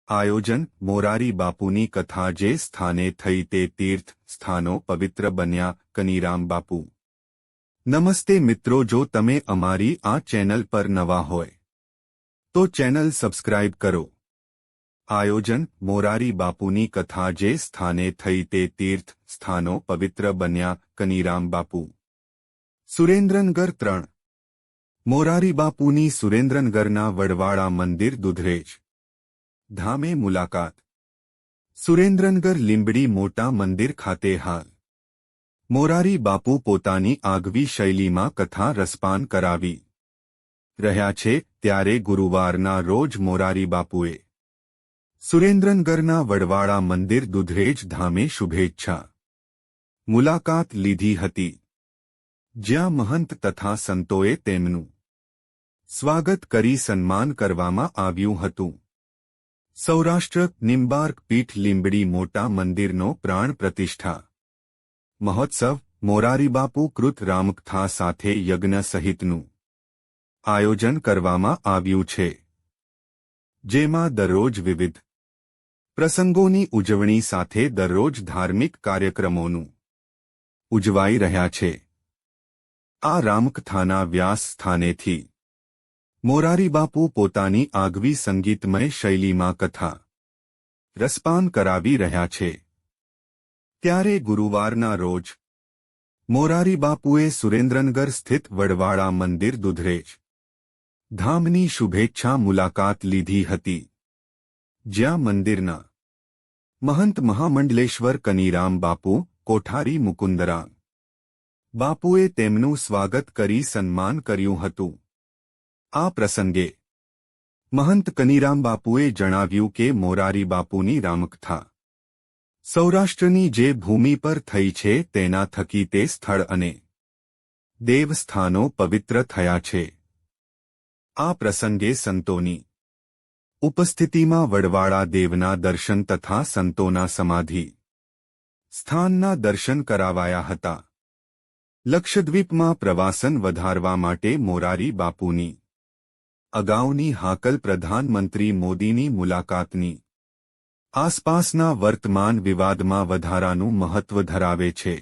આયોજન મોરારી બાપુની કથા જે સ્થાને થઈ તે તીર્થ સ્થાનો પવિત્ર બન્યા કનીરામ બાપુ। નમસ્તે મિત્રો, જો તમે અમારી આ ચેનલ પર નવા હોય તો ચેનલ સબસ્ક્રાઇબ કરો। આયોજન મોરારી બાપુની કથા જે સ્થાને થઈ તે તીર્થ સ્થાનો પવિત્ર બન્યા કનીરામ બાપુ। સુરેન્દ્રનગર 3 મોરારી બાપુની સુરેન્દ્રનગરના વડવાળા મંદિર દુધરેજ ધામે મુલાકાત। સુરેન્દ્રનગર લીંબડી મોટા મંદિર ખાતે હાલ મોરારી બાપુ પોતાની આગવી શૈલીમાં કથા રસપાન કરાવી રહ્યા છે, ત્યારે ગુરુવારના રોજ મોરારી બાપુએ સુરેન્દ્રનગરના વડવાળા મંદિર દુધરેજ ધામે શુભેચ્છા મુલાકાત લીધી હતી, જ્યાં મહંત તથા સંતોએ તેમનું સ્વાગત કરી સન્માન કરવામાં આવ્યું હતું। સૌરાષ્ટ્ર નિંબાર્ક પીઠ લીંબડી મોટા મંદિરનો પ્રાણ પ્રતિષ્ઠા મહોત્સવ મોરારી બાપુ કૃત રામકથા સાથે યજ્ઞ સહિતનું આયોજન કરવામાં આવ્યું છે, જેમાં દરરોજ વિવિધ પ્રસંગોની ઉજવણી સાથે દરરોજ ધાર્મિક કાર્યક્રમોનું ઉજવાઈ રહ્યા છે। આ રામકથાના વ્યાસ સ્થાનેથી મોરારી બાપુ પોતાની આગવી સંગીતમય શૈલીમાં કથા રસપાન કરાવી રહ્યા છે, ત્યારે ગુરુવારના રોજ મોરારી બાપુએ સુરેન્દ્રનગર સ્થિત વડવાળા મંદિર દુધરેજ ધામની શુભેચ્છા મુલાકાત લીધી હતી, જ્યાં મંદિરના મહંત મહામંડલેશ્વર કનીરામ બાપુ કોઠારી મુકુંદરામ બાપુએ તેમનું સ્વાગત કરી સન્માન કર્યું હતું। આ પ્રસંગે મહંત કનીરામ બાપુએ જણાવ્યું કે મોરારી બાપુની રામકથા સૌરાષ્ટ્રની જે ભૂમિ પર થઈ છે તેના થકી તે સ્થળ અને દેવસ્થાનો પવિત્ર થયા છે। આ પ્રસંગે સંતોની ઉપસ્થિતિમાં વડવાળા દેવના દર્શન તથા સંતોના સમાધિ સ્થાનના દર્શન કરાવાયા હતા। લક્ષદ્વીપમાં પ્રવાસન વધારવા માટે મોરારી બાપુની અગાઉની હાકલ પ્રધાનમંત્રી મોદીની મુલાકાતની આસપાસના વર્તમાન વિવાદમાં વધારાનું મહત્વ ધરાવે છે।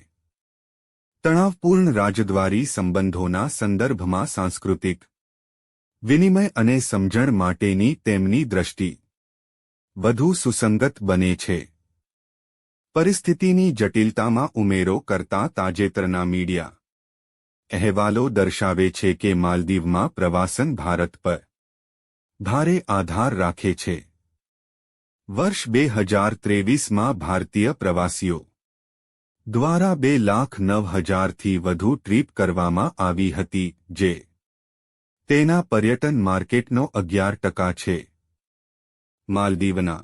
તણાવપૂર્ણ રાજદ્વારી સંબંધોના સંદર્ભમાં સાંસ્કૃતિક વિનિમય અને સમજણ માટેની તેમની દ્રષ્ટિ વધુ સુસંગત બને છે। પરિસ્થિતિની જટિલતામાં ઉમેરો કરતા તાજેતરના મીડિયા અહેવાલો દર્શાવે છે કે માલદીવમાં પ્રવાસન ભારત પર ભારે આધાર રાખે છે। વર્ષ 2023માં ભારતીય પ્રવાસીઓ દ્વારા 2,09,000થી વધુ ટ્રીપ કરવામાં આવી હતી, જે તેના પર્યટન માર્કેટનો 11% છે। માલદીવના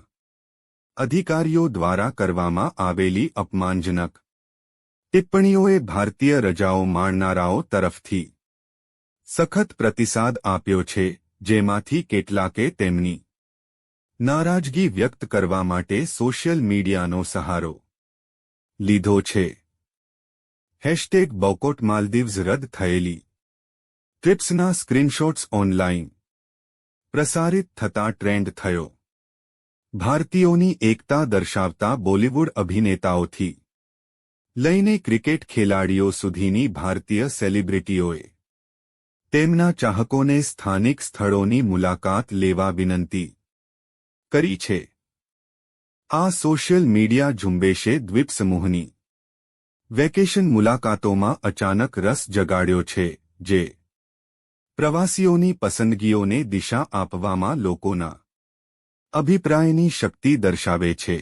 અધિકારીઓ દ્વારા કરવામાં આવેલી અપમાનજનક ટિપ્પણીઓએ ભારતીય રજાઓ માણનારાઓ તરફથી સખત પ્રતિસાદ આપ્યો છે, જેમાંથી કેટલાકે તેમની નારાજગી વ્યક્ત કરવા માટે સોશિયલ મીડિયાનો સહારો લીધો છે। #બોયકોટ માલદીવ્સ રદ થયેલી ટ્રિપ્સના સ્ક્રીનશોટ્સ ઓનલાઈન પ્રસારિત થતા ટ્રેન્ડ થયો। ભારતીયોની એકતા દર્શાવતા બોલિવૂડ અભિનેતાઓથી લઈને ક્રિકેટ ખેલાડીઓ સુધીની ભારતીય સેલિબ્રિટીઓએ તેમના ચાહકોને સ્થાનિક સ્થળોની મુલાકાત લેવા વિનંતી કરી છે। આ સોશિયલ મીડિયા ઝુંબેશે દ્વીપસમૂહની વેકેશન મુલાકાતોમાં અચાનક રસ જગાડ્યો છે, જે પ્રવાસીઓની પસંદગીઓને દિશા આપવામાં લોકોના અભિપ્રાયની શક્તિ દર્શાવે છે।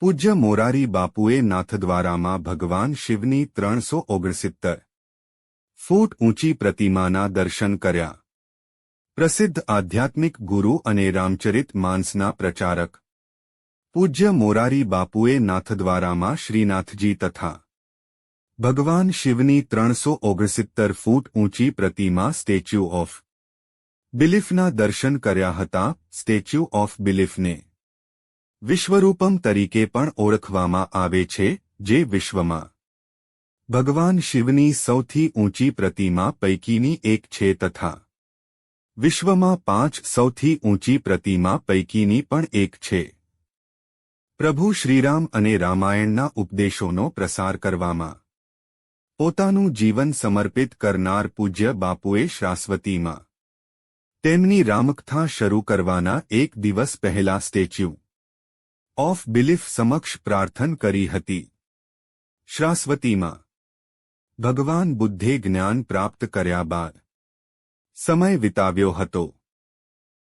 પૂજ્ય મોરારી બાપુએ નાથદ્વારામાં ભગવાન શિવની 369 ફૂટ ઊંચી પ્રતિમાના દર્શન કર્યા। પ્રસિદ્ધ આધ્યાત્મિક ગુરુ અને રામચરિત માનસના પ્રચારક પૂજ્ય મોરારી બાપુએ નાથદ્વારામાં શ્રીનાથજી તથા ભગવાન શિવની 369 ફૂટ ઊંચી પ્રતિમા સ્ટેચ્યુ ઓફ બિલીફના દર્શન કર્યા હતા। સ્ટેચ્યુ ઓફ બિલીફને વિશ્વરૂપમ તરીકે પણ ઓળખવામાં આવે છે, જે વિશ્વમાં ભગવાન શિવની સૌથી ઊંચી પ્રતિમા પૈકીની એક છે તથા વિશ્વમાં 5 સૌથી ઊંચી પ્રતિમા પૈકીની પણ એક છે. પ્રભુ શ્રીરામ અને રામાયણના ઉપદેશોનો પ્રસાર કરવામાં પોતાનું જીવન સમર્પિત કરનાર પૂજ્ય બાપુએ શાશ્વતીમાં તેમની રામકથા શરૂ કરવાના એક દિવસ પહેલા સ્ટેચ્યુ ઓફ બિલીફ સમક્ષ પ્રાર્થના કરી હતી. શાશ્વતીમાં ભગવાન બુદ્ધે જ્ઞાન પ્રાપ્ત કર્યા બાદ સમય વિતાવ્યો હતો.